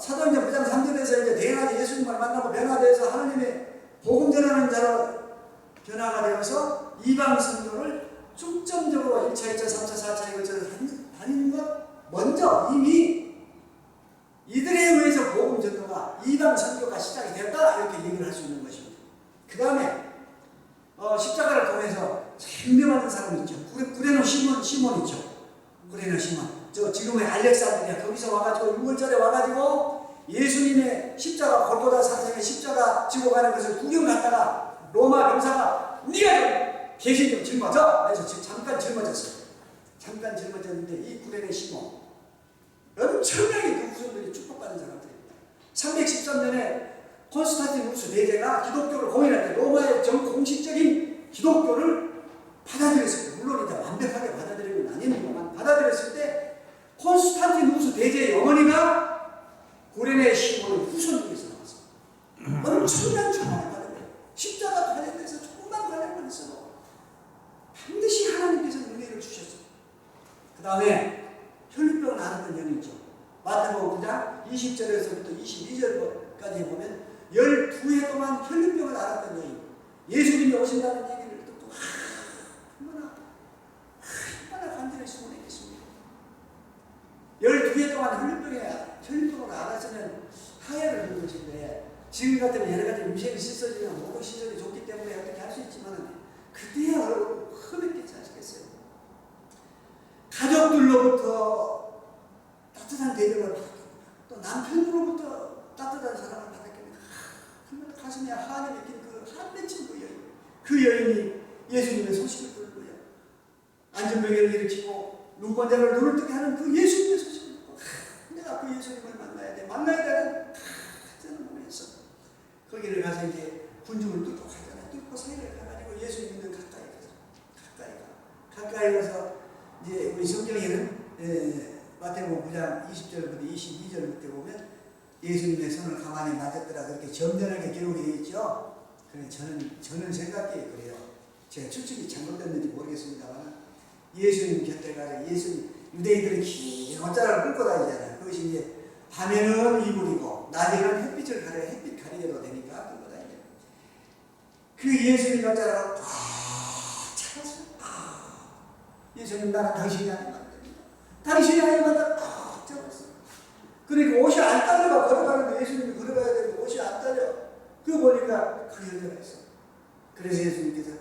사도행전 9장 3절에서 이제 대낮에 예수님을 만나고 변화되어서 하나님의 복음 전하는 자로 변화가 되어서 이방 선교를 중점적으로 1차, 2차, 3차, 4차에 걸쳐서 다니는 것 먼저 이미 이들에 의해서 복음 전도가 이방 선교가 시작이 됐다 이렇게 얘기를 할 수 있는 것입니다. 그 다음에 십자가를 통해서 흉내받은 사람 있죠. 구레노 시몬 있죠. 구레노 시몬. 저 지금의 알렉산드리아 거기서 와가지고 6월절에 와가지고 예수님의 십자가 골고다 산상에 십자가 지고 가는 것을 구경 갔다가 로마 병사가 네가 좀 대신 좀 짊어져. 그래서 지금 잠깐 짊어졌어요. 잠깐 짊어졌는데 이 구레노 시몬 엄청나게 그 후손들이 축복받은 사람들입니다. 313년에 콘스탄티누스 대제가 기독교를 공인할 때 로마의 공식적인 기독교를 받아들였습니다. 물론 이제 완벽하게 받아들이는 건 아닙니다만 받아들였을 때 콘스탄티누스 대제의 어머니가 구레네 시몬의 후손들에서 나왔습니다. 엄청난 축복을 받은 거예요. 십자가 관련돼서 조금만 관련만 있어도 반드시 하나님께서 은혜를 주셨어요. 그 다음에 혈류병을 앓았던 여인이 있죠. 마태복음 9장 20절에서부터 22절까지 보면 12해 동안 혈류병을 앓았던 여인, 예수님이 오신다는 얘기를 듣고 얼마나 간절히 소원했겠습니까? 12해 동안 혈류병을 앓았으면 하야를 한 것인데, 지금 같으면 여러 가지 음식이 씻어지면 목욕 시설이 좋기 때문에 어떻게 할 수 있지만 그때야 험했겠지 않겠어요? 가족들로부터 따뜻한 대접을 받고 또 남편으로부터 따뜻한 사랑을 받았겠네. 얼마나 가슴에 한이 맥힌 한 맺힌 그 여인이 예수님의 소식을 듣는 거예요. 안전병을 일으키고 눈먼자를 눈을 뜨게 하는 그 예수님의 소식을 듣고 내가 그 예수님을 만나야 되는 저는 보면서 거기를 가서 이제 군중을 뚫고 가잖아요. 뚫고 사이를 가가지고 예수님 있는 가까이 가서 이제 우리 성경에는 마태복음 9장 20절부터 22절부터 보면 예수님의 손을 가만히 맞았더라 그렇게 점잖하게 기록이 되어 있죠. 그래 저는 생각해 그래요. 제가 추측이 잘못됐는지 모르겠습니다만 예수님 곁에 가서 유대인들은 긴 옷자락을 끌고 다니잖아요. 그것이 이제 밤에는 이불이고 낮에는 햇빛을 가려 햇빛 가리개도 되니까 끌고 다니죠. 그 예수님 옷자락을 꽉 차서 예수님 나는 당신이 아니면 안 됩니다. 당신이 아니면 나 꽉 잡았어. 그러니까 옷이 안 딸려가 걸어가는데 예수님이 걸어가야 되는데 옷이 안 딸려. 그거 보니까 그 여자가 있어. 그래서 예수님께서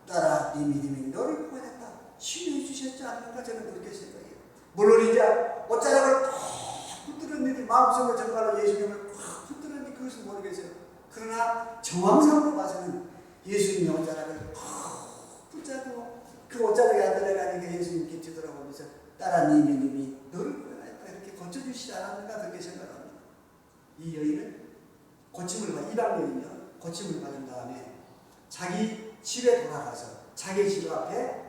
딸아 네 믿음이 너를 구원했다. 신뢰해 주셨지 않는가 저는 그렇게 생각해요. 물론 이제 옷자락을 푹 붙들었는지 마음속으로 정말로 예수님을 푹 붙들었는지 그것은 모르겠어요. 그러나 정황상으로 봐서는 예수님의 옷자락을 푹 붙잡고 그 옷자락에 안 들어가니까 예수님께 뒤돌아보면서 딸아 네 믿음이 너를 구원했다 이렇게 고쳐주시지 않았는가 그렇게 생각합니다. 이 여인은 이방 여인이요 고침을 받은 다음에 자기 집에 돌아가서 자기 집 앞에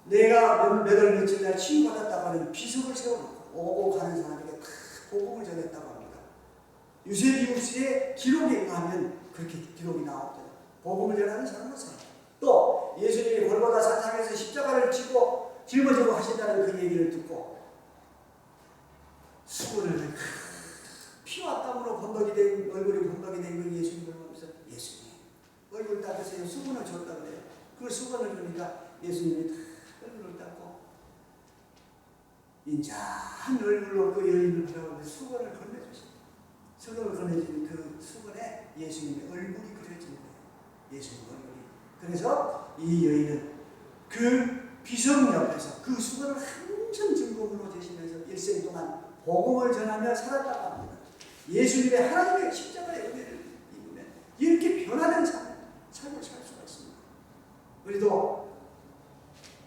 내가 몇 월 며칠 날 치유받았다고 하는 비석을 세워놓고 오고 가는 사람에게 다 복음을 전했다고 합니다. 유세비우스의 기록에 의하면 그렇게 기록이 나왔대요. 복음을 전하는 사람은 살아요. 또 예수님이 골고다 산상에서 십자가를 지고 짊어지고 하신다는 그 얘기를 듣고 수건을 피와 땀으로 번덕이 된 얼굴이 번덕이 된 그 예수님을 보면서 예수님 얼굴 닦으세요. 수건을 줬다 그래요. 그 수건을 주니까 예수님이 얼굴을 닦고 인자한 얼굴로 그 여인을 바라보며 수건을 건네주십니다. 수건을 건네주는 그 수건에 예수님의 얼굴이 그려진 거예요. 예수님 얼굴이. 그래서 이 여인은 그 비석 옆에서 그 수건을 항상 증거물로 제시면서 일생 동안 복음을 전하며 살았다고 합니다. 예수님의 하나님의 십자가의 은혜를 입으면 이렇게 변화된 삶을 살 수가 있습니다. 우리도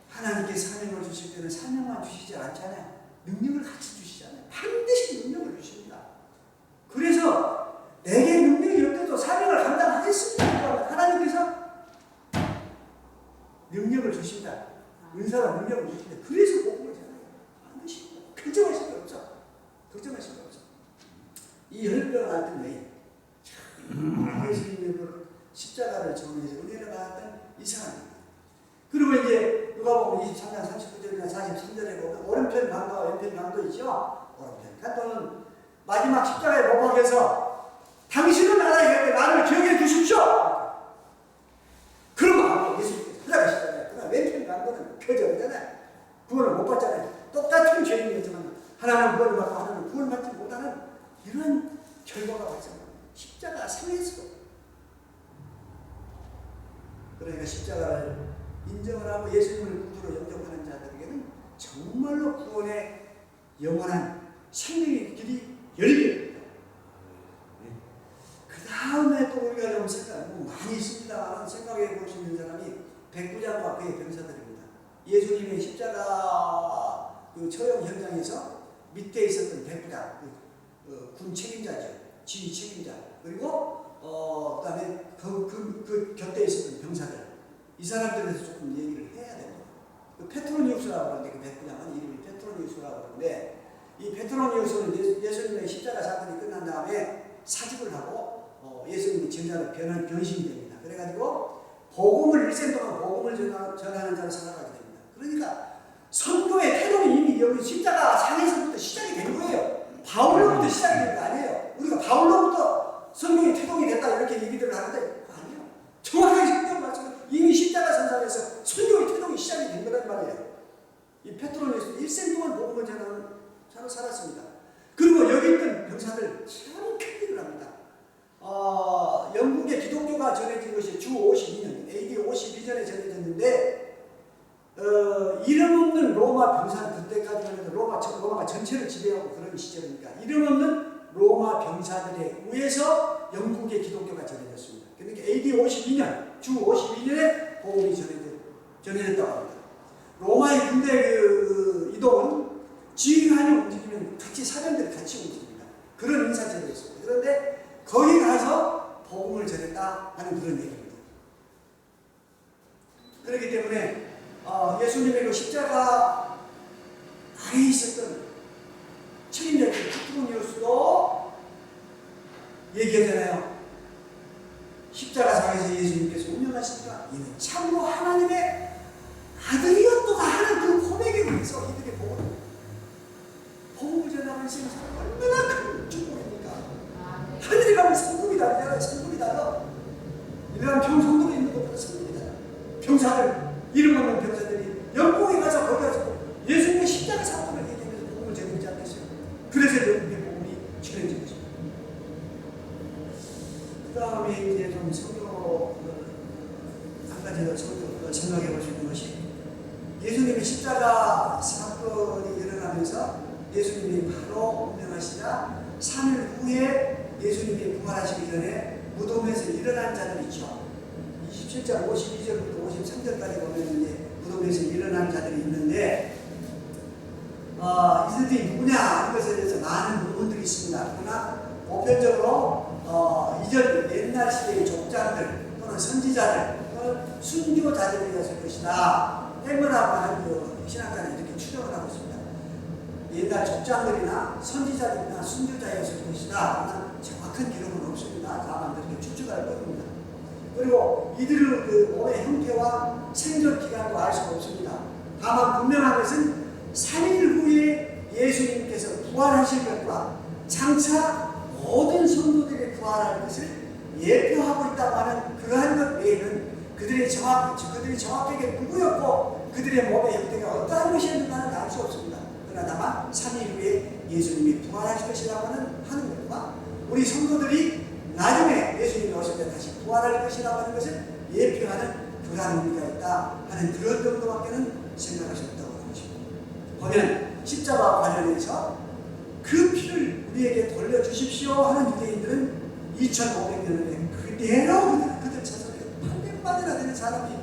하나님께 사명을 주실 때는 사명만 주시지 않잖아요. 능력을 같이 주시잖아요. 반드시 능력을 주십니다. 그래서 내게 능력이 없어도 사명을 감당하겠습니다. 하나님께서 능력을 주신다. 은사와 능력을 주신다. 그래서 복음을 전해요. 반드시 걱정하실 게 없죠. 걱정하실 게 없죠. 이 혈병을 앓던 여인, 예수님의 그 십자가를 정해서 은혜를 받았던 이 사람입니다. 그리고 이제 누가 보면 23장 39절이나 43절에 보면 오른편 강도와 왼편 강도 있죠. 오른편 강도는 마지막 십자가에 못 박혀서 당신은 나라에 나를 기억해 주십시오. 그런 마음으로 예수님께서 흘러가시잖아요. 그러나 왼편 강도는 표정이잖아요. 구원을 못 받잖아요. 똑같은 죄인이었지만 하나는 구원을 받고 하나는 구원받지 못하는 이런 결과가 발생합니다. 십자가 상에서. 그러니까 십자가를 인정을 하고 예수님을 구주로 영접하는 자들에게는 정말로 구원의 영원한 생명의 길이 열리게 됩니다. 그 다음에 또 우리가 좀 많이 있습니다만 생각해 볼 수 있는 사람이 백부장과 그의 병사들입니다. 예수님의 십자가 그 처형 현장에서 밑에 있었던 백부장, 군 책임자죠. 지휘 책임자. 그리고 그 다음에 그 곁에 있었던 병사들. 이 사람들에 대해서 조금 얘기를 해야 됩니다. 그 페트로니우스라고 하는데 그 백부장은 이름이 페트로니우스라고 하는데 이 페트로니우스는 예수님의 십자가 사건이 끝난 다음에 사직을 하고 예수님의 제자로 변신이 됩니다. 그래가지고 복음을 일생 동안 복음을 전하는 자로 살아가게 됩니다. 그러니까 선교의 태동이 이미 여기 십자가 상에서부터 시작이 된 거예요. 바울로부터 시작이 된 거 아니에요. 우리가 바울로부터 선교의 태동이 됐다 이렇게 얘기들을 하는데 아니에요. 정확하게 성경 말씀은 이미 십자가 선상에서 선교의 태동이 시작이 된 거란 말이에요. 이 페트로니우스 일생 동안 복음을 전하는 자로 살았습니다. 그리고 여기 있던 병사들 참 큰 일을 합니다. 영국의 기독교가 전해진 것이 주 52년, AD 52년에 전해졌는데 이름 없는 로마 병사 그때까지만 해도 로마가 전체를 지배하고 그런 시절이니까 이름 없는 로마 병사들에 의해서 영국의 기독교가 전해졌습니다. 그러니까 AD 52년, 주 52년에 복음이 전해졌다고 합니다. 로마의 군대 이동은 지휘관이 움직이면 같이 사병들이 같이 움직입니다. 그런 인사체제였습니다. 그런데 거기 가서 복음을 전했다 하는 그런 얘기입니다. 그렇기 때문에 예수님의 그 십자가 아래 있었던 책임자들 쿠프로니우스도 얘기하잖아요. 십자가상에서 예수님께서 운명하시니까 이는 참으로 하나님의 아들이었도다 하는 그 고백에 의해서 이들의 복음을 전하는 것이 얼마나 큰 축복입니까? 하늘에 가면 성금이 다르잖아요. 성금이 달라. 이러한 평성도에 있는 것보다 성금이 달라. 병사들, 이름 없는 병사들이 영국에 가서 거기 가서 예수님의 십자가 사건을 얘기하면서 복음을 전하지 않겠어요? 그래서 영국의 복음이 전해진 것입니다. 그 다음에 이제 좀 성경 한 가지 더 생각해 볼 수 있는 것이 예수님의 십자가 사건이 일어나면서 예수님이 바로 운명하시자 3일 후에 예수님이 부활하시기 전에 무덤에서 일어난 자들 있죠. 27장 52절부터 53절까지 보면 이제 무덤에서 일어난 자들이 있는데 이들이 누구냐 하는 것에 대해서 많은 부분들이 있습니다. 그러나 보편적으로 이전 옛날 시대의 족장들 또는 선지자들 또는 순교자들이었을 것이다. 헬머라고 하는 그 신학자는 이렇게 추정을 하고 있습니다. 옛날 족장들이나 선지자들이나 순교자였을 것이다. 그러나 정확한 기록은 없습니다. 다만 그렇게 추측할 뿐입니다. 그리고 이들의 그 몸의 형태와 생존 기간도 알 수가 없습니다. 다만 분명한 것은 3일 후에 예수님께서 부활하실 것과 장차 모든 성도들이 부활할 것을 예표하고 있다고 하는 그러한 것 외에는 그들이 정확하게 누구였고 그들의 몸의 형태가 어떠한 것이었는가는 알 수 없습니다. 그러나 다만 3일 후에 예수님이 부활하실 것이라고 하는 것과 우리 성도들이 나중에 예수님이 오실 때 다시 부활할 것이라고 하는 것을 예표하는 그러한 의미가 있다 하는 그런 정도밖에는 생각할 수 없다고 하는 것입니다. 보면 십자가와 관련해서 그 피를 우리에게 돌려주십시오 하는 유대인들은 2500년 전에 그대로 그들 자손에 800만이나 되는 사람이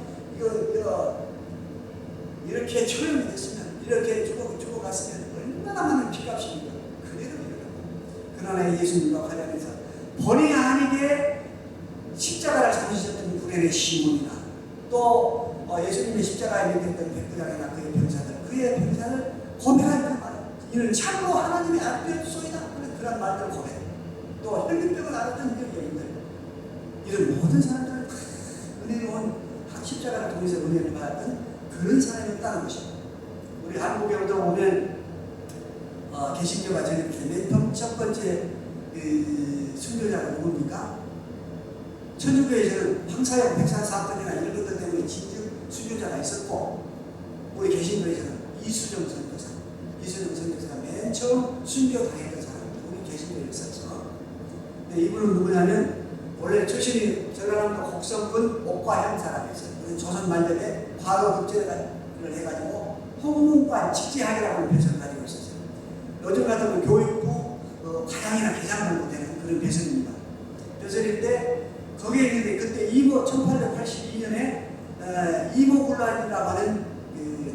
이렇게 처형이 됐으면 이렇게 죽어갔으면 얼마나 많은 피값입니까? 그대로 일어납니다. 그러나 예수님과 관련해서 본의 아니게 십자가를 잡으셨던 구레네 시몬이나 또 예수님의 십자가에 매겼던 백부장이나 그의 병사를 고백하는 말, 이는 참으로 하나님의 아들이었소이다 하는 그런 말들을 고백. 또 혈류병을 앓았던 여인들, 이런 모든 사람들은 은혜로운 십자가를 통해서 은혜를 받았던 그런 사람이었다는 것입니다. 우리 한국에도 보면 개신교가 전했을 때 첫 번째 순교자가 누굽니까? 천주교에서는 황사형 백산 사건이나 이런 것들 때문에 진즉 순교자가 있었고, 우리 개신교에서는 이수정 선교사가 맨 처음 순교당했던 사람입니다. 우리 개신교 역사에서. 근데 이분은 누구냐면 원래 출신이 전라남도 곡성군 옥과현 사람이었어요. 조선 말년에 과거 급제를 해가지고 홍문관 직지학이라고 하는 배설을 가지고 있었어요. 요즘 같으면 교육부 과장이나 계장 정도 되는 그런 배설입니다. 배설인데 거기에 있는데 그때 1882년에 이모군란이라고 하는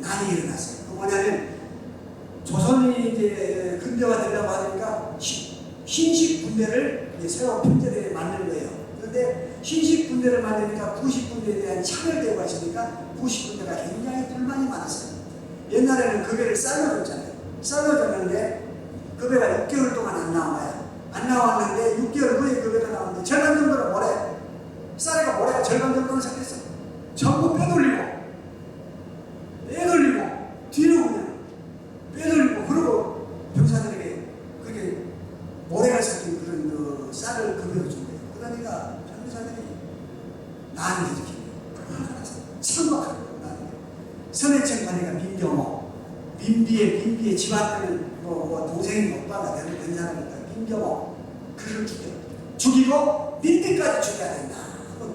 난이 일어났어요. 그 뭐냐면 조선이 이제 근대화 되려고 하니까 신식 군대를 새로 편제대에 만든 거예요. 그런데 신식 군대를 만드니까 부식 군대에 대한 차별대우가 있으니까 부식 군대가 굉장히 불만이 많았어요. 옛날에는 급여를 쌀로 줬잖아요. 쌀로 줬는데 급여가 6개월 동안 안 나와요. 안 나왔는데 6개월 후에 급여가 나오는데 절반 정도는 모래. 쌀이가 모래가 절반 정도는 섞였어. 전부 빼돌리고 뒤로 그냥 빼돌리고, 그러고 병사들에게 그렇게 모래가 섞인 그런 그 쌀을 급여로 준대요. 그러니까 병사들이 난을 일으킵니다. 참막하고 난을. 선해청 관리가 민경호, 민비의 집안에는 동생이 오빠가 된 사람이니까 민경호, 그를 죽이고 민비까지 죽여야 된다.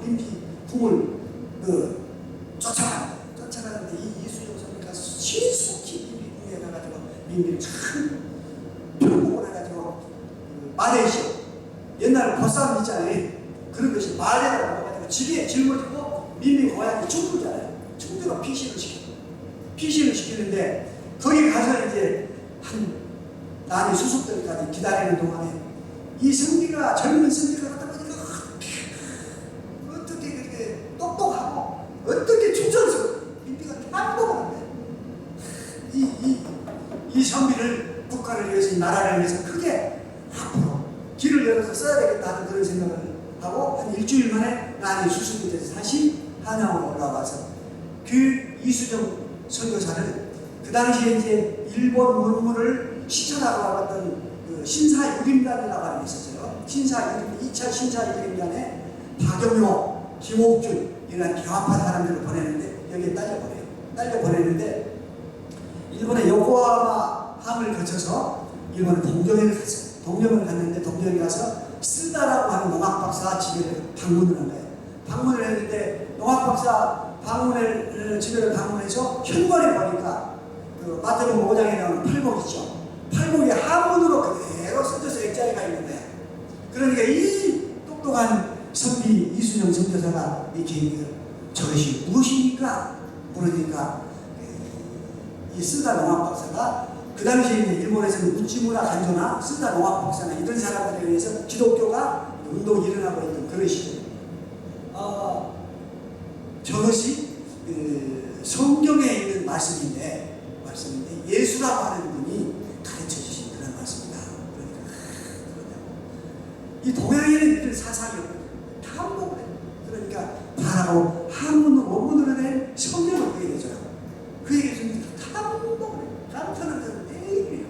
민비 궁을 쫓아가는데 이 이수정 선배가 신속히 민비 궁에 가가지고 민비를 참 표복을 해가지고 마레이시아 옛날에 보쌈 있잖아요. 그런 것이 말에다가 먹어가지고 집에 짊어지고 민민 고향이 충주잖아요. 충주가 피신을 시켜요. 피신을 시키는데 거기 가서 이제 한 난이 수습들까지 기다리는 동안에 이 성비가 젊은 성비가 갖다 보니까 어떻게 그렇게 똑똑하고 어떻게 충성스러워 민비가 탐복을 하는데 이 선비를 국가를 위해서 이 나라를 위해서 크게 앞으로 길을 열어서 써야 되겠다는 그런 생각을 하고 한 일주일 만에 난이 수습이 돼서 다시 한양으로 올라와서 그 이수정 선교사를 그 당시에 이제 일본 문물을 시찰하고 왔던 그 신사유림단이라고 하는 게 있었어요. 2차 신사유림단에 박영효, 김옥준 이런 경합한 사람들을 보내는데 여기에 딸려 보내는데 일본의 요코하마 함을 거쳐서 일본의 동경에 갔어요. 동경을 갔는데 동경에 가서 쓰다라고 하는 농학 박사 집에 방문을 한 거예요. 방문을 했는데 농학 박사 집을 방문해서 현관에 보니까 그 마태복음 5장에 나오는 팔목 있죠. 팔목이 한문으로 그대로 써져서 액자에 있는 거예요. 그러니까 이 똑똑한 선비 이순영 선교사가 이렇게 저것이 무엇입니까? 물으니까 이 쓰다 농학 박사가 그 당시에 일본에서는 우찌무라 간조나 쓰다 농학 박사나 이런 사람들에 의해서 기독교가 운동이 일어나고 있던 그런 시절. 저것이 성경에 있는 말씀인데 예수라고 하는 분이 가르쳐 주신 그런 말씀이다. 그러니까 이 동양에는 이런 사상이 다 한복을 해요. 그러니까 바라고 한문으로 원문으로 된 성경을 그 얘기해줘요. 그 얘기해주면 다 한복을 해요. 간편한 데는 매일이에요.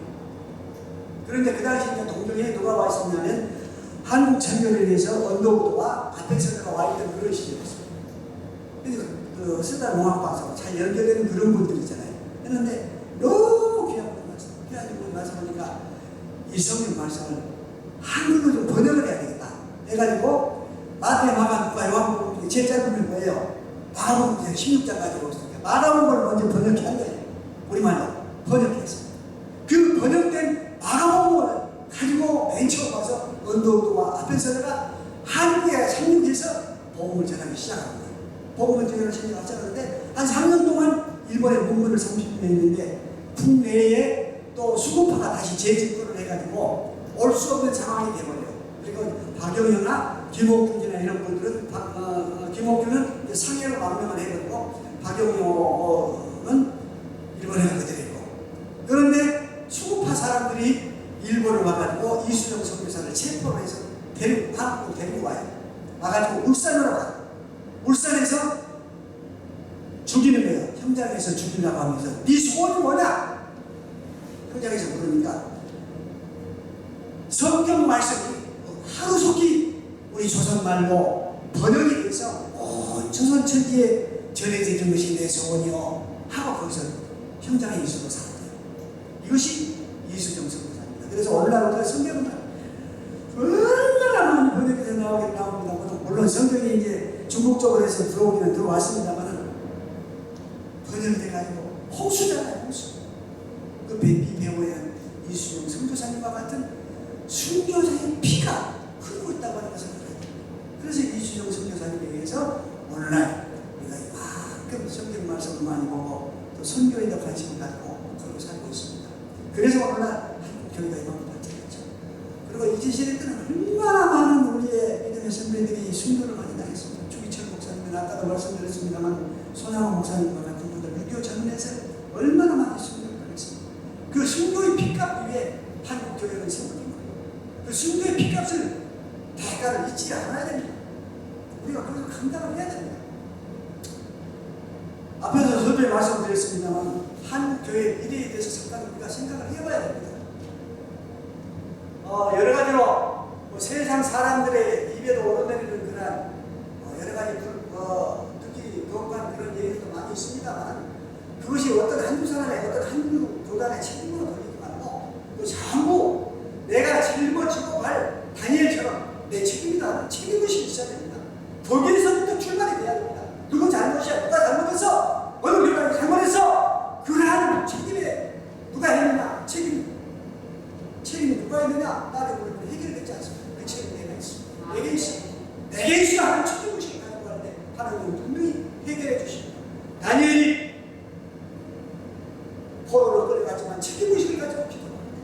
그런데 그 당시 이제 동경에 누가 와 있었냐면 한국 전결을 위해서 언더우드와 아텍센터가 와 있던 그런 시절이었어요. 그 쓰다 농학박사하고 잘 연결되는 그런 분들이잖아요. 했는데 너무 귀한 분 말씀하니까 이 성경 말씀을 한글로 좀 번역을 해야 되겠다 해가지고 마태, 마가, 누가, 요한복음 제일 짧은 게 뭐예요? 마가복음 16장 가지고 있으니까 마가복음을 먼저 번역한 거예요. 우리말로 번역했어요. 그 번역된 마가복음을 가지고 맨 처음 와서 언더우드와 아펜서가 한국에 상륙해서 복음을 전하기 시작한 거예요. 복음을 전하기 시작하는데 한 3년 동안 일본의 문물을 상실했는데 국내에 또 수구파가 다시 재집권을 해가지고 올 수 없는 상황이 되버려요. 그리고 박영효나 김옥균이나 이런 분들은 김옥균은 상해로 망명을 해버리고 박영효는 일본에 그대로 있고 그런데 수구파 사람들이 일본을 와가지고 이수정 선교사를 체포를 해서 한국으로 데리고 와요. 와가지고 울산으로 가요. 울산에서 죽이는 거예요. 현장에서 죽이려고 하면서 네 소원이 뭐냐? 현장에서 물으니까 성경 말씀이 하루속히 우리 조선말로 번역이 돼서 온 조선 천지에 전해지는 것이 내 소원이요 하고 거기서 현장에 있어도 살았대요. 이것이 이수정 선교사입니다. 그래서 오늘날부터 성경은 얼마나 많이 번역해서 나옵니다. 물론 성경이 이제 중국 쪽으로 해서 들어오기는 들어왔습니다만 번역이 돼가지고 홍수잖아요. 홍수. 그 배우의 이수정 선교사님과 같은 순교자의 피가 흐르고 있다고 하는 것을 알아요. 그래서 이수정 선교사님에 의해서 오늘날 우리가 이만큼 성경 말씀을 많이 보고 또 선교에 더 관심을 갖고 그러고 살고 있습니다. 그래서 오늘날 한국 교회가 이만큼 발전했죠. 그리고 이제 시대 때는 얼마나 많은 우리의 믿음의 선배들이 순교를 많이 당했습니다. 주기철 목사님은 아까도 말씀드렸습니다만 손양호 목사님과 같은 분들 6.25 전문에서 얼마나 많이 순교를 당했습니다. 그 순교의 핏값 위에 한국 교회는 세워진 거예요. 그 순교의 핏값을 대가를 잊지 않아야 됩니다. 우리가 그것을 감당을 해야 됩니다. 앞에서 설교에 말씀드렸습니다만 한국 교회의 미래에 대해서 상당히 우리가 생각을 해봐야 됩니다. 여러 가지로 뭐 세상 사람들의 입에도 오르내리는 그런 여러 가지 특히 거룩한 그런 얘기도 많이 있습니다만 그것이 어떤 한두 사람의 어떤 한두 교단의 책임으로 돌리지 말고 그 전부 내가 짊어지고 갈 다니엘처럼 내 책임이다. 책임의식이 있어야 됩니다. 거기에서부터 출발이 돼야 됩니다. 누구 잘못이야? 누가 잘못했어? 어느 교단이 잘못했어? 그러한 책임에 누가 했느냐? 책임이 누가 했느냐? 나를 보면 해결되지 않습니다. 그 책임이 내가 있습니다. 계시가 하는 책임의식을 가지고 갈 때 하나님은 분명히 해결해 주십니다. 다니엘이 포로로 끌려갔지만 책임의식을 가지고 기도합니다.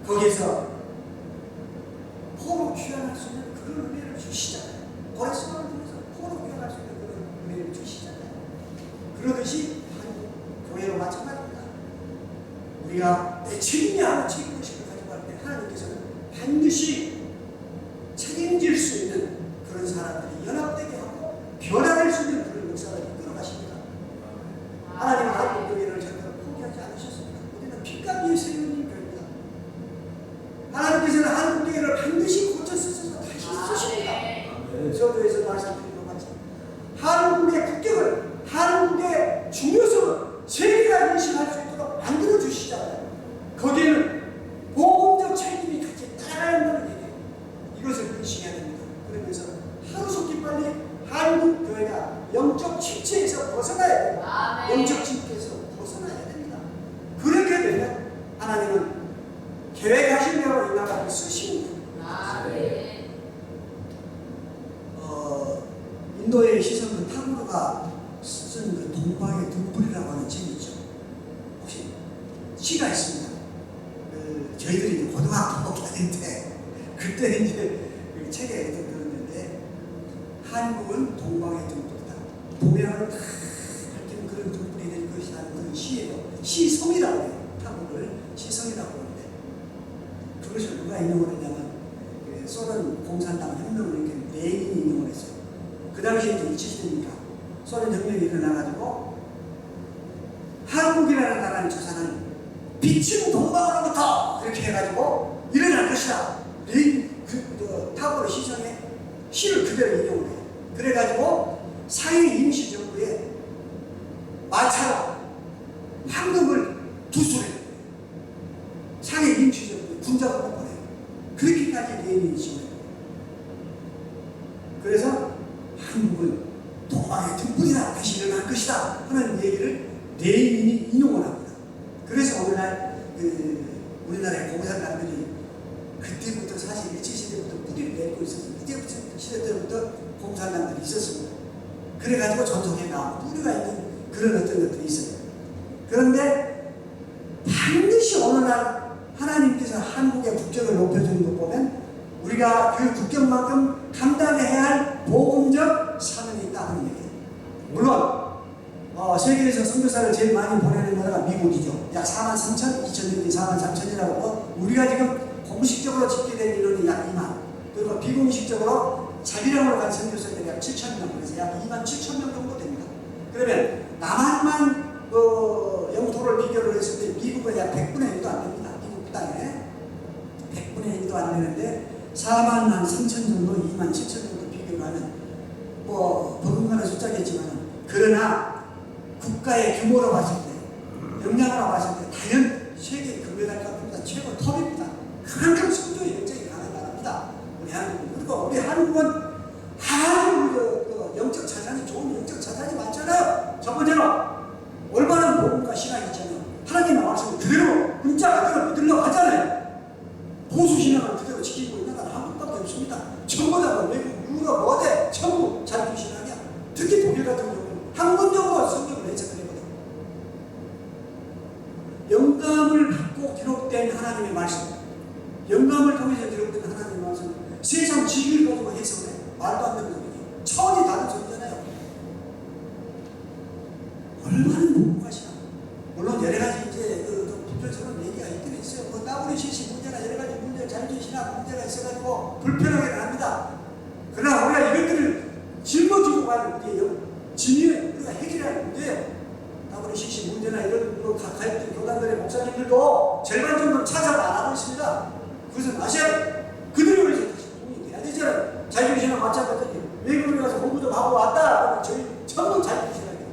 거기서 포로 귀환할 수 있는 그런 은혜를 주시잖아요. 고레스만을 통해서 포로 귀환할 수 있는 그런 은혜를 주시잖아요. 그러듯이 한국 교회로 마찬가지입니다. 우리가 내 책임이 하는 책임의식을 가지고 갈 때 하나님께서는 반드시 책임질 수 있는 그런 사람들이 연합되게 하고 변화될 수 있는 그런 역사를 이끌어 가십니다. 하나님은 한국 교회를 절대로 포기하지 않으셨습니다. 우리는 피값 위에 세우는 교회입니다. 하나님께서는 한국 교회를 반드시 고쳐 쓰셔서 다시 쓰십니다. 저도에서 말씀드린 것 같이 한국의 국격을, 한국의 중요성을 세계가 인식할 수 있도록 만들어 주시잖아요. 거기에는 보험적 책임이 같이 따라야 한다는 얘기예요. 이것을 인식해야 됩니다. 그러면서 하루속히 빨리 한국 교회가 영적 침체에서 벗어나야 됩니다. 영적 침체에서 벗어나야 됩니다. 그렇게 되면 하나님은 계획하신 대로 이 나라를 쓰십니다. 인도의 시선 그 타고르가 쓴 그 동방의 등불이라고 하는 책이 있죠. 혹시 시가 있습니다. 저희들이 고등학교 다닐 때 그때 이제 그 책에 들었는데 한국은 동방의 등불이다. 동양을 다 밝히는 그런 등불이 될 것이라는 그런 시예요. 시성이라고 해요. 타고를 시성이라고 하는데 그것을 누가 인용을 했냐면 소련 공산당 혁명을 이렇게 레닌이 인용을 했어요. 그 당시에 이제 20세니까 소련 혁명이 일어나가지고 한국이라는 나라는 조사는 빛은 동방으로부터 이렇게 해가지고 일어날 것이다. 타고르 시성의 시를 그대로 인용을 해요. 그래가지고 사회 임시정부에 마차로 황금을 두 소리 사회 임시정부에 군자가 보내요. 그렇게까지 레닌이 지어요. 그래서 한국은 동방의 등불이라 다시 일어날 것이다 하는 얘기를 레닌이 인용을 합니다. 그래서 오늘날 우리나라의 공산당들이 그때부터 사실 일제시대부터 뿌리를 내고 있었습니다. 이때부터 시대 때부터 공산당들이 있었습니다. 그래가지고 전통에 나오고 뿌리가 있는 그런 어떤 것들이 있어요. 그런데 반드시 어느 날 하나님께서 한국의 국격을 높여주는 것 보면 우리가 그 국격만큼 감당해야 할 복음적 사명이 있다는 얘기예요. 물론 세계에서 선교사를 제일 많이 보내는 나라가 미국이죠. 약 4만 3천, 2000년대 4만 3천이라고 우리가 지금 공식적으로 집계된 인원이 약 2만 그리고 비공식적으로 자비령으로 간 선교사들이 약 7,000명 그래서 약 2만 7천 명 정도 됩니다. 그러면 남한만 영토를 비교를 했을 때 미국은 약 100분의 1도 안 됩니다. 미국 땅에 100분의 1도 안 되는데 4만 3천 정도, 2만 7천 정도 비교를 하면 버금가는 숫자겠지만 그러나 국가의 규모로 봤을 때, 역량으로 봤을 때 다른 세계 금메달급보다 최고 톱입니다. 그만큼 성도의 영적이 강한 나라입니다. 우리 한국은. 그리고 우리 한국은 아주 영적 자산이 좋은 영적 자산이 많잖아요. 첫 번째로 올바른 복음과 신앙이 있잖아요. 하나님의 말씀을 그대로 문자 그대로 믿으려고 하잖아요. 보수 신앙을 그대로 지키고 있는 나라 한국밖에 없습니다. 전부 다 외국, 유럽, 어디 전부 자기 신앙이야. 특히 독일 같은 경우는 학문적으로 성경을 해석하거든요. 영감을 받고 기록된 하나님의 말씀, 영감을 통해서 기록된 하나님의 말씀, 세상 지위를 가지고 해석을 해요. 말도 안 되는 거죠. 차원이 다른 소리잖아요. 얼마나 무궁하시나. 물론 여러 가지 이제 불편스러운 얘기가 있긴 있어요. WCC 문제나 여러 가지 문제, 자유주의신학 문제가 있어가지고 불편하게 합니다. 그러나 우리가 이것들을 짊어지고 가는 우리의 진위에 우리가 해결해야 문제예요. WCC 문제나 이런 가입된 교단들의 목사님들도 절반 정도는 찾아가 안 하고 있습니다. 그것은 아셔야 돼요. 그들을 위해서 다시 공이 돼야 되잖아요. 자유주의신학 마찬가지예요. 외국에 가서 공부 좀 하고 왔다 그러면 저희 전부 자유주의신학이에요.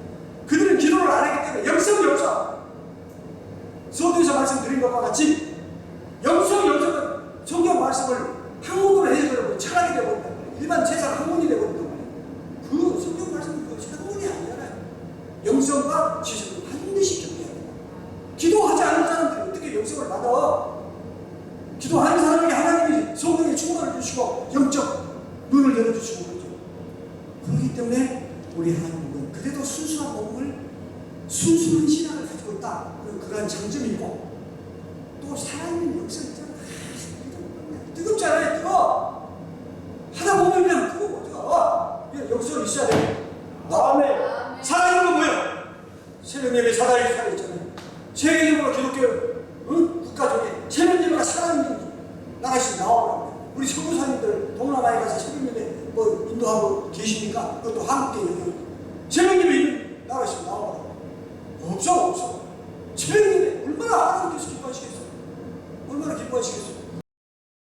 그들은 기도를 안 하기 때문에 영성이 없어. 수업에서 말씀드린 것과 같이 영성이 없어서 성경 말씀을 한국어로 해석을 철학이 되어버린단 말이에요. 일반 세상 학문이 되어버린단 말이에요. 그 성경 말씀은 그 학문이 아니잖아요. 영성과 지성을 반드시 경계해야 돼요. 기도하지 않는 사람들이 어떻게 영성을 받아? 기도하는 사람에게 하나님이 성령의 충만을 주시고 영적 문을 열어주시고 그러죠. 그렇기 때문에 우리 하나님은 그래도 순수한 몸을 순수한 신앙을 가지고 있다. 그런 장점이 있고 또 살아있는 역사 있잖아. 뜨겁잖아요. 뜨거워. 하다 보면 그냥 뜨거워. 역사가 있어야 돼. 다음에 살아있는 건 뭐예요? 새벽 예배 사다리 살아있잖아요. 세계적으로 기독교 국가적인 새벽 예배가 살아있는 나라씩 나오고 우리 선교사님들 동남아에 가서 새벽 예배 뭐 인도하고 계시니까 그것도 한국계 새벽 예배 있는 나라씩 나오고